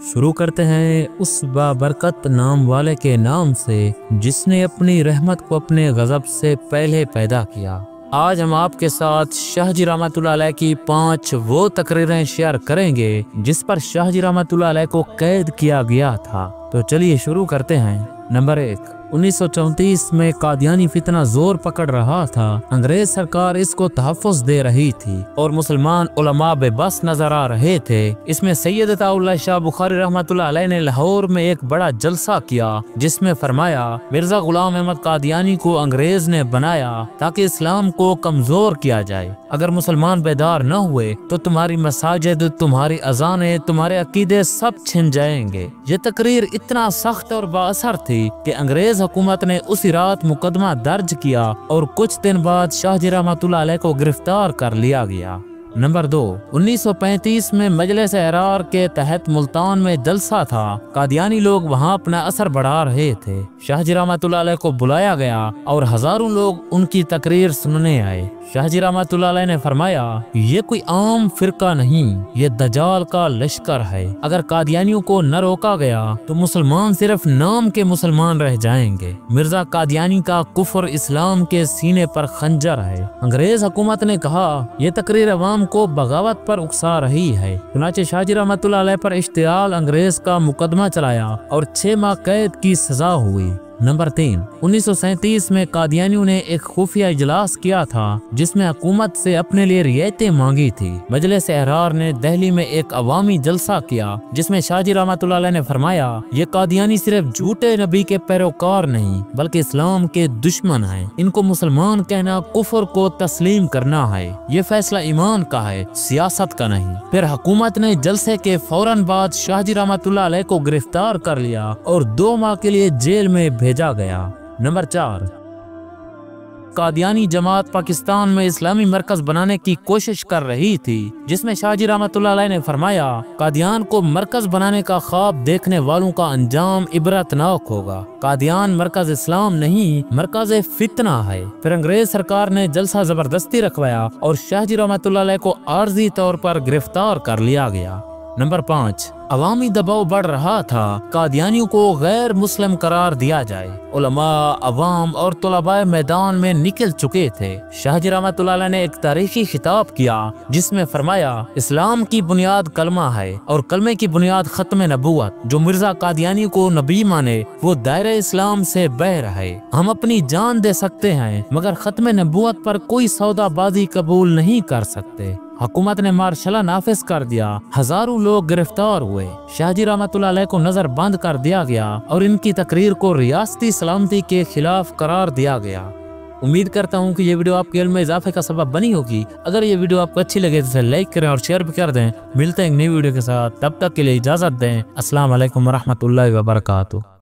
शुरू करते हैं उस बाबरकत नाम वाले के नाम से जिसने अपनी रहमत को अपने गज़ब से पहले पैदा किया। आज हम आपके साथ शाहजी रहमतुल्लाह अलैह की 5 वो तकरीरें शेयर करेंगे जिस पर शाहजी रहमतुल्लाह अलैह को कैद किया गया था। तो चलिए शुरू करते हैं। नंबर 1, 1934 में कादियानी फितना जोर पकड़ रहा था। अंग्रेज सरकार इसको तहफ़्फ़ुज़ दे रही थी और मुसलमान उलमा बेबस नजर आ रहे थे। इसमें सैयद अताउल्लाह शाह बुखारी रहमतुल्लाह अलैह ने लाहौर में एक बड़ा जलसा किया जिसमें फरमाया मिर्जा गुलाम अहमद कादियानी को अंग्रेज ने बनाया ताकि इस्लाम को कमजोर किया जाए। अगर मुसलमान बेदार न हुए तो तुम्हारी मसाजिद, तुम्हारी अजानें, तुम्हारे अकीदे सब छिन जाएंगे। ये तकरीर इतना सख्त और बाअसर थी कि अंग्रेज हुकूमत ने उसी रात मुकदमा दर्ज किया और कुछ दिन बाद शाहजी रहमतुल्लाह अलैह को गिरफ्तार कर लिया गया। नंबर 2, 1935 में मजलिस एहरार के तहत मुल्तान में जलसा था। कादियानी लोग वहां अपना असर बढ़ा रहे थे। शाहजी रहमतुल्लाह अलैह को बुलाया गया और हजारों लोग उनकी तकरीर सुनने आए। शाहजी रहमतुल्लाह अलैह ने फरमाया, ये कोई आम फिरका नहीं, ये दजाल का लश्कर है। अगर कादियानियों को न रोका गया तो मुसलमान सिर्फ नाम के मुसलमान रह जाएंगे। मिर्जा कादियानी का कुफ्र इस्लाम के सीने पर खंजर है। अंग्रेज हुकूमत ने कहा ये तकरीर अवाम को बगावत पर उकसा रही है। चुनाचे शाहजी रहमतुल्लाह अलैह पर इश्तियाल अंग्रेज का मुकदमा चलाया और 6 माह कैद की सजा हुई। नंबर 3, 1937 में कादियानियों ने एक खुफिया इजलास किया था जिसमें हुकूमत से अपने लिए रियायतें मांगी थी। मजलिस एहरार ने दिल्ली में एक अवामी जलसा किया जिसमें शाहजी रहमतुल्लाह अलैह ने फरमाया ये कादियानी सिर्फ झूठे नबी के पैरोकार नहीं बल्कि इस्लाम के दुश्मन हैं। इनको मुसलमान कहना कुफर को तस्लीम करना है। ये फैसला ईमान का है, सियासत का नहीं। फिर हुकूमत ने जलसे के फौरन बाद शाहजी रहमतुल्लाह अलैह को गिरफ्तार कर लिया और 2 माह के लिए जेल में भेजा गया। नंबर 4, कादियानी जमात पाकिस्तान में इस्लामी मरकज बनाने की कोशिश कर रही थी जिसमें शाहजी रहमतुल्लाह अलैह ने फरमाया कादियान को मरकज बनाने का ख्वाब देखने वालों का अंजाम इबरतनाक होगा। कादियान मरकज इस्लाम नहीं, मरकज फितना है। फिर अंग्रेज सरकार ने जलसा जबरदस्ती रखवाया और शाहजी रहमतुल्लाह अलैह को आर्जी तौर पर गिरफ्तार कर लिया गया। नंबर 5, अवामी दबाव बढ़ रहा था कादियानियों को गैर मुस्लिम करार दिया जाए। उलमा, अवाम और तुलबाए मैदान में निकल चुके थे। शाहजी रहमतुल्लाह अलैह ने एक तारीखी खिताब किया जिसमें फरमाया इस्लाम की बुनियाद कलमा है और कलमे की बुनियाद खत्म नबूवत। जो मिर्जा कादियानी को नबी माने वो दायरे इस्लाम से बहर है। हम अपनी जान दे सकते हैं मगर खत्म नबूवत पर कोई सौदाबाजी कबूल नहीं कर सकते। हुकूमत ने मार्शल नाफिज कर दिया। हजारों लोग गिरफ्तार हुए। शाहजी रहमतुल्लाह अलैह को नजर बंद कर दिया गया और इनकी तकरीर को रियासती सलामती के खिलाफ करार दिया गया। उम्मीद करता हूँ कि ये वीडियो आपके इल्म में इजाफे का सबब बनी होगी। अगर ये वीडियो आपको अच्छी लगे तो इसे लाइक करें और शेयर भी कर दें। मिलते हैं एक नई वीडियो के साथ, तब तक के लिए इजाजत दें। अस्सलाम वालेकुम रहमतुल्लाहि व बरकातुहू।